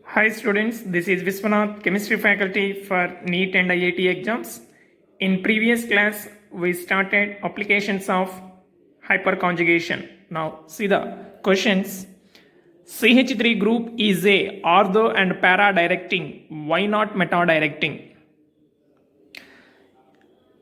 Hi students, this is Viswanath, chemistry faculty for NEET and IIT exams. In previous class, we started applications of hyperconjugation. Now see the questions. CH3 group is a ortho and para directing. Why not meta directing?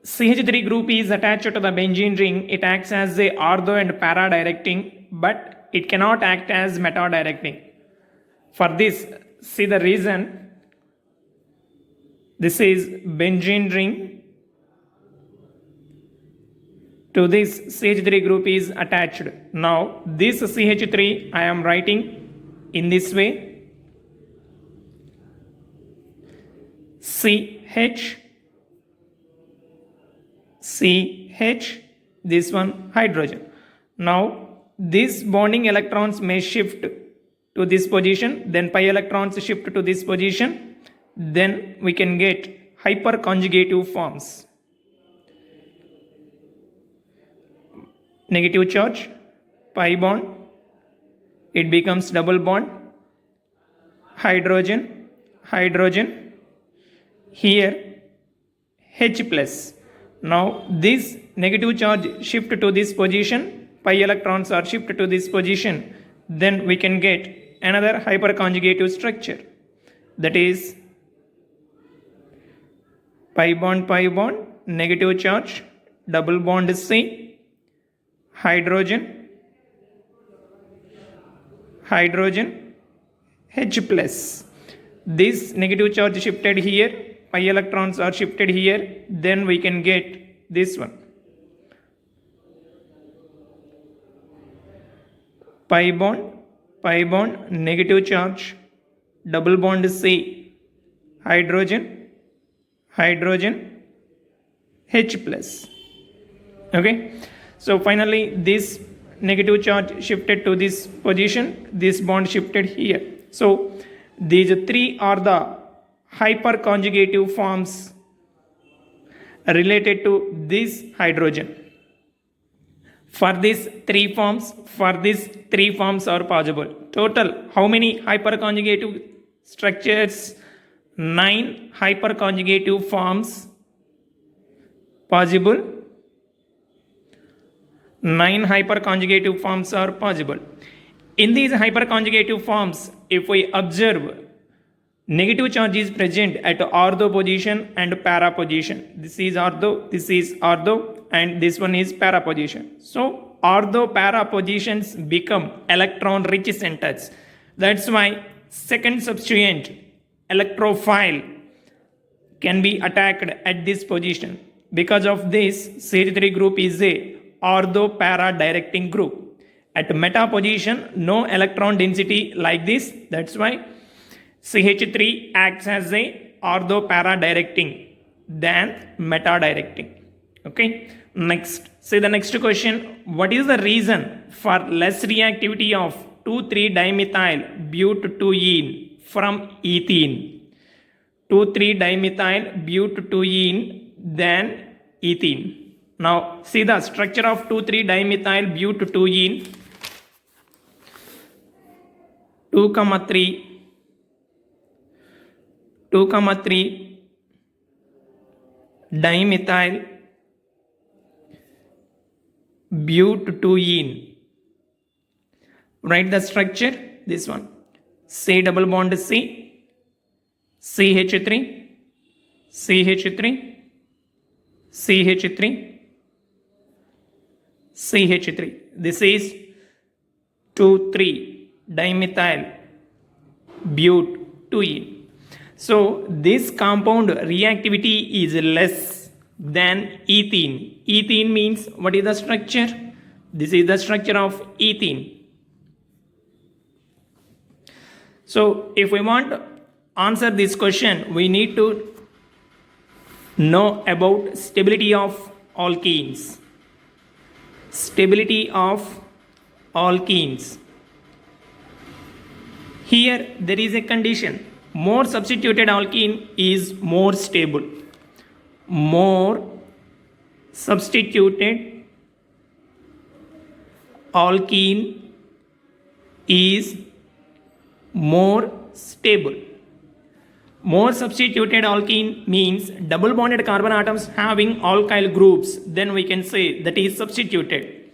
CH3 group is attached to the benzene ring. It acts as a ortho and para directing, but it cannot act as meta directing. For this, see the reason. This is benzene ring. To this CH3 group is attached. Now this CH3 I am writing in this way. CH, this one hydrogen. Now these bonding electrons may shift to this position, then pi electrons shift to this position, then we can get hyperconjugative forms. Negative charge, pi bond, it becomes double bond, hydrogen, here H plus. Now this negative charge shift to this position, pi electrons are shift to this position, then we can get another hyperconjugative structure, that is pi bond, negative charge, double bond C, hydrogen, H plus. This negative charge shifted here, pi electrons are shifted here, then we can get this one. Pi bond, negative charge, double bond C, hydrogen, H plus. Okay, so finally this negative charge shifted to this position, this bond shifted here. So these three are the hyperconjugative forms related to this hydrogen. For these three forms are possible. Total, how many hyperconjugative structures? 9 hyperconjugative forms possible. 9 hyperconjugative forms are possible. In these hyperconjugative forms, if we observe, negative charge is present at ortho position and para position. This is ortho, and this one is para position. So ortho para positions become electron rich centers. That's why second substituent electrophile can be attacked at this position. Because of this, CH3 group is a ortho para directing group. At meta position, no electron density like this. That's why CH3 acts as a ortho para directing than meta directing. Okay, next, say the next question. What is the reason for less reactivity of 2,3-dimethyl butadiene from ethene? 2,3-dimethyl butadiene than ethene. Now see the structure of 2,3-dimethyl butadiene. 2,3 dimethyl butadiene. Write the structure, this one. C double bond C, CH3, CH3, CH3, CH3. This is 2,3-dimethyl butadiene. So this compound reactivity is less than ethene. Ethene means, what is the structure? This is the structure of ethene. So if we want to answer this question, we need to know about stability of alkenes. Stability of alkenes. Here there is a condition. More substituted alkene is more stable. More substituted alkene is more stable. More substituted alkene means double bonded carbon atoms having alkyl groups. Then we can say that is substituted.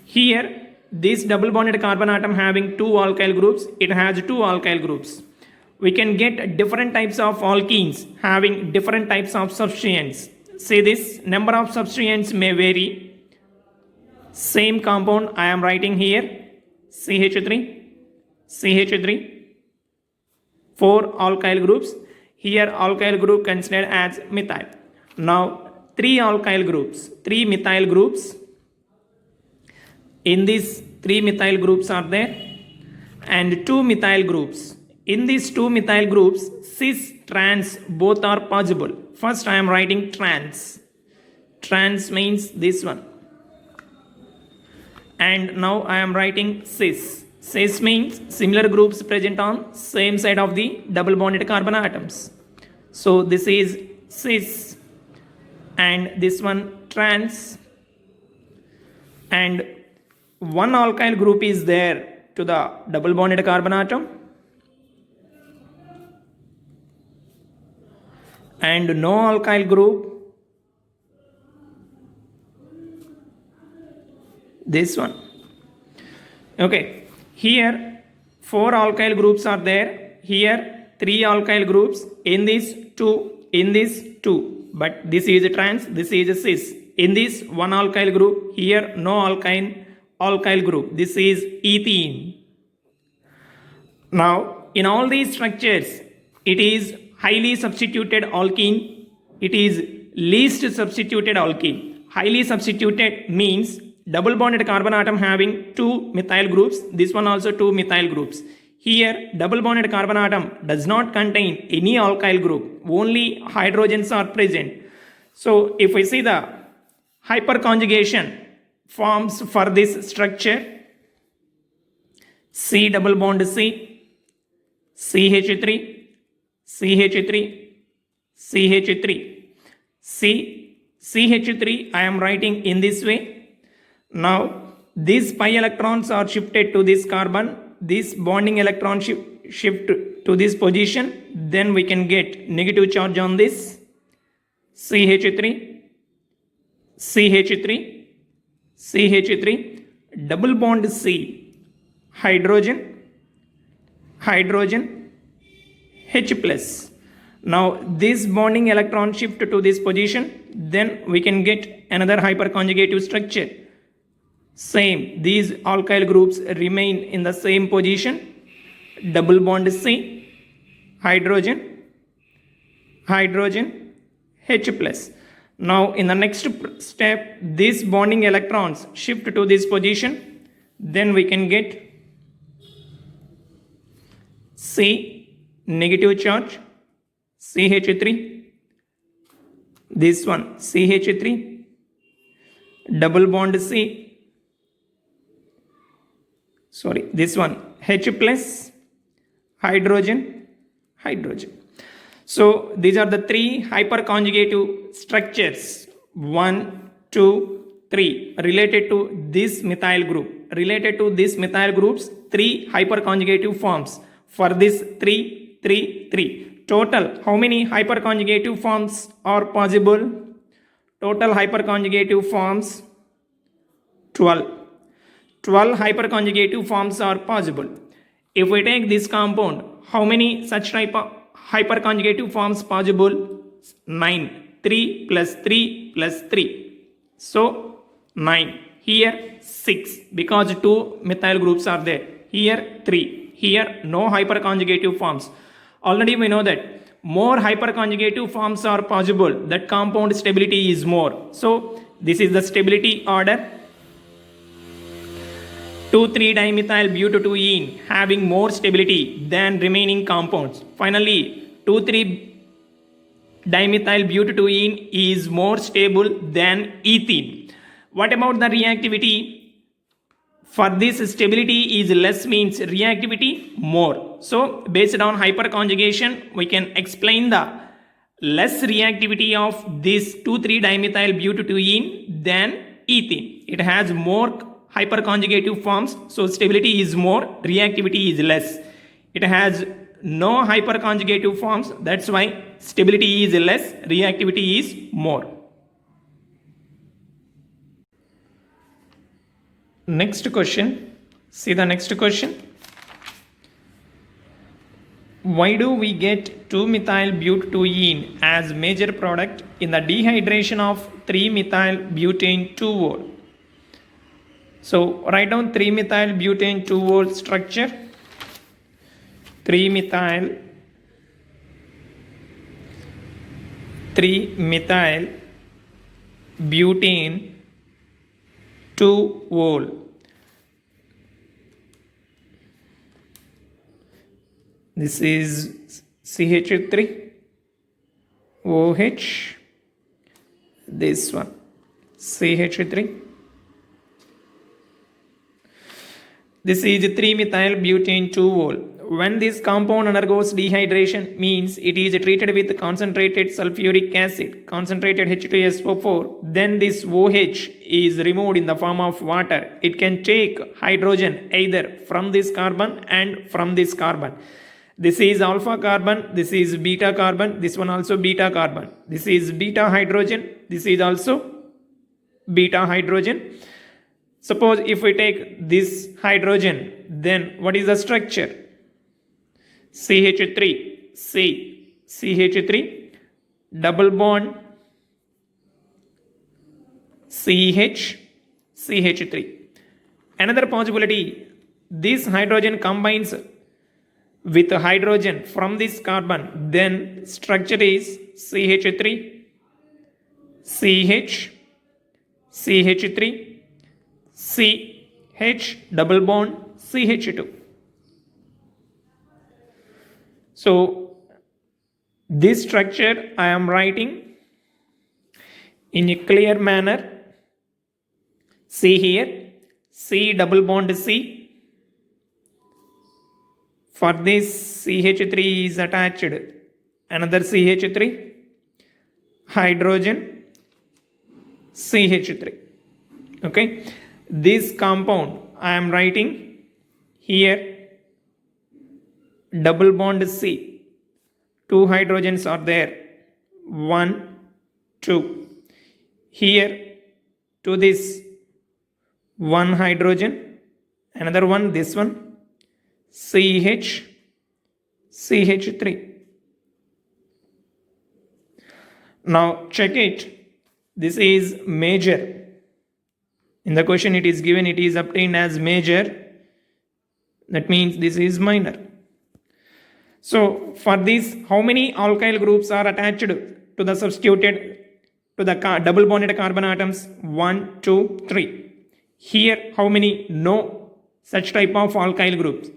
Here, this double bonded carbon atom having two alkyl groups, it has two alkyl groups. We can get different types of alkenes having different types of substituents. Say this, number of substituents may vary. Same compound I am writing here, CH3, CH3, 4 alkyl groups. Here alkyl group considered as methyl. Now 3 alkyl groups, 3 methyl groups. In these 3 methyl groups are there and 2 methyl groups. In these 2 methyl groups, cis, trans both are possible. First I am writing trans. Trans means this one. And now I am writing cis. Cis means similar groups present on same side of the double bonded carbon atoms. So this is cis and this one trans, and one alkyl group is there to the double bonded carbon atom and no alkyl group, this one. Okay. Here 4 alkyl groups are there. Here 3 alkyl groups. In this 2. In this 2. But this is a trans. This is a cis. In this 1 alkyl group. Here no alkyl group. This is ethene. Now in all these structures, it is highly substituted alkene. It is least substituted alkene. Highly substituted means double bonded carbon atom having 2 methyl groups, this one also 2 methyl groups. Here double bonded carbon atom does not contain any alkyl group, only hydrogens are present. So if we see the hyperconjugation forms for this structure, C double bond C, CH3, CH3, CH3, CH3 I am writing in this way. Now these pi electrons are shifted to this carbon, this bonding electron shift to this position, then we can get negative charge on this CH3, CH3, CH3, double bond C, hydrogen, hydrogen, H plus. Now this bonding electron shift to this position, then we can get another hyperconjugative structure. Same, these alkyl groups remain in the same position. Double bond C, hydrogen, hydrogen, H plus. Now in the next step, these bonding electrons shift to this position. Then we can get C, negative charge, CH3, this one CH3, double bond C, sorry, this one H plus, hydrogen, hydrogen. So these are the 3 hyperconjugative structures, 1, 2, 3, related to this methyl group. Related to this methyl groups, 3 hyperconjugative forms. For this 3, 3, 3. Total, how many hyperconjugative forms are possible? Total hyperconjugative forms, 12. 12 hyperconjugative forms are possible. If we take this compound, how many such type of hyperconjugative forms possible? 9. 3 plus 3 plus 3. So 9. Here 6 because 2 methyl groups are there. Here 3. Here no hyperconjugative forms. Already we know that more hyperconjugative forms are possible. That compound stability is more. So this is the stability order. 2,3-dimethyl-butadiene having more stability than remaining compounds. Finally, 2,3-dimethyl-butadiene is more stable than ethene. What about the reactivity? For this, stability is less means reactivity more. So based on hyperconjugation, we can explain the less reactivity of this 2,3-dimethyl-butadiene than ethene. It has more hyperconjugative forms, so stability is more, reactivity is less. It has no hyperconjugative forms. That's why stability is less, reactivity is more. Next question. See the next question. Why do we get 2-methyl-butadiene as major product in the dehydration of 3-methyl-butane 2-ol? So write down 3-methyl-butane 2-ol structure. 3-methyl-butane 2-ol. This is CH3 OH, this one CH3. This is 3-methyl-butane 2-ol. When this compound undergoes dehydration, means it is treated with concentrated sulfuric acid, concentrated H2SO4, then this OH is removed in the form of water. It can take hydrogen either from this carbon and from this carbon. This is alpha carbon, this is beta carbon, this one also beta carbon. This is beta hydrogen, this is also beta hydrogen. Suppose if we take this hydrogen, then what is the structure? CH3, C, CH3, double bond, CH, CH3. Another possibility, this hydrogen combines with hydrogen from this carbon, then structure is CH3, CH, CH3, CH, double bond, CH2. So this structure I am writing in a clear manner. See here, C double bond C. For this CH3 is attached another CH3, hydrogen, CH3. Okay, this compound I am writing here, double bond C, 2 hydrogens are there, 1, 2. Here to this 1 hydrogen, another one, this one, CH, CH3. Now check it. This is major. In the question it is given it is obtained as major. That means this is minor. So for this, how many alkyl groups are attached to the substituted, to the double bonded carbon atoms? 1, 2, 3. Here how many? No such type of alkyl groups.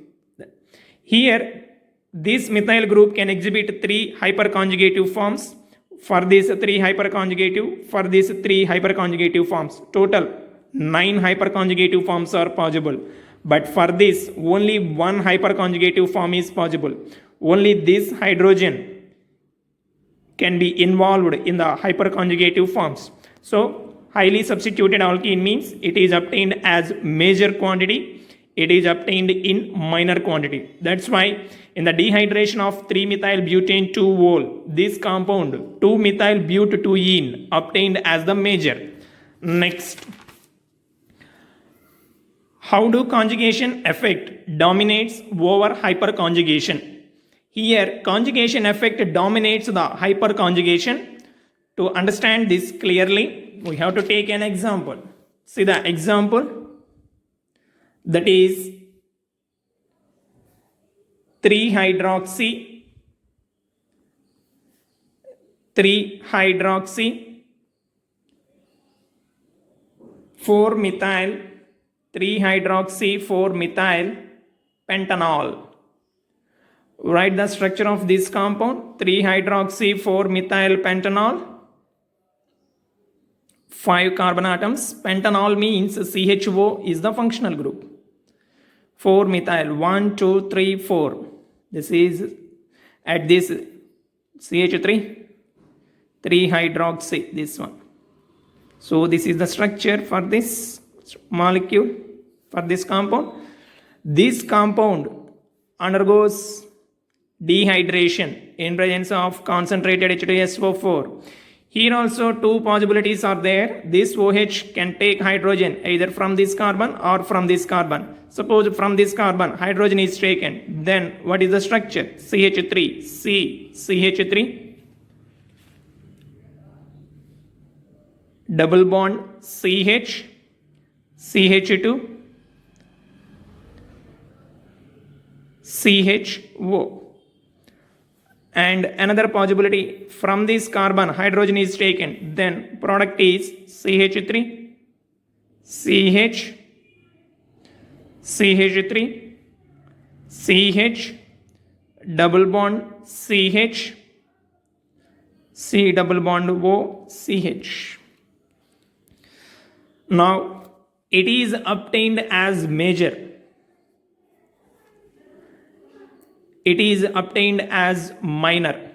Here this methyl group can exhibit 3 hyperconjugative forms. For this 3 hyperconjugative, for these 3 hyperconjugative forms. Total 9 hyperconjugative forms are possible. But for this only 1 hyperconjugative form is possible. Only this hydrogen can be involved in the hyperconjugative forms. So highly substituted alkene means it is obtained as major quantity. It is obtained in minor quantity. That's why in the dehydration of 3-methyl-butane 2-ol, this compound 2-methyl-butadiene obtained as the major. Next, how do conjugation effect dominates over hyperconjugation? Here conjugation effect dominates the hyperconjugation. To understand this clearly, we have to take an example. See the example. That is 3-hydroxy, 4-methyl, 3-hydroxy 4-methyl pentanol. Write the structure of this compound. 3-hydroxy 4-methyl pentanol. 5 carbon atoms. Pentanol means CHO is the functional group. 4-methyl, 1, 2, 3, 4. This is at this CH3, 3-hydroxy, this one. So this is the structure for this molecule, for this compound. This compound undergoes dehydration in presence of concentrated H2SO4. Here also two possibilities are there. This OH can take hydrogen either from this carbon or from this carbon. Suppose from this carbon hydrogen is taken, then what is the structure? CH3, C, CH3, double bond CH, CH2, CHO. And another possibility, from this carbon hydrogen is taken, then product is CH3, CH, CH3, CH, double bond CH, C double bond O, CH. Now it is obtained as major. It is obtained as minor.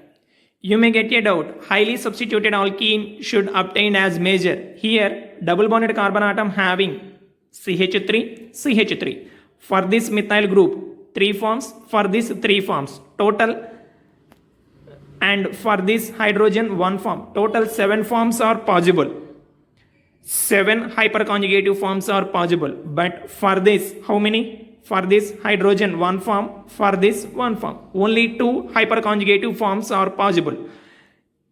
You may get a doubt, highly substituted alkene should obtain as major. Here, double bonded carbon atom having CH3, CH3. For this methyl group, 3 forms, for this 3 forms, total, and for this hydrogen 1 form. Total 7 forms are possible. 7 hyperconjugative forms are possible. But for this, how many? For this hydrogen 1 form, for this 1 form. Only 2 hyperconjugative forms are possible.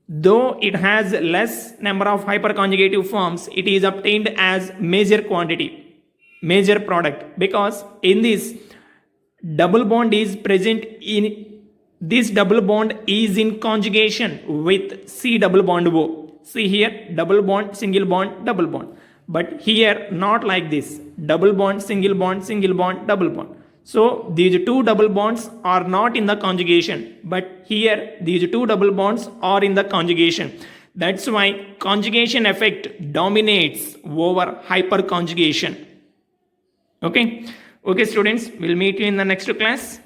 Though it has less number of hyperconjugative forms, it is obtained as major quantity, major product, because in this double bond is present in this double bond is in conjugation with C double bond O. See here, double bond, single bond, double bond. But here not like this, double bond, double bond. So these 2 double bonds are not in the conjugation, but here these 2 double bonds are in the conjugation. That's why conjugation effect dominates over hyperconjugation. Okay, students, we'll meet you in the next class.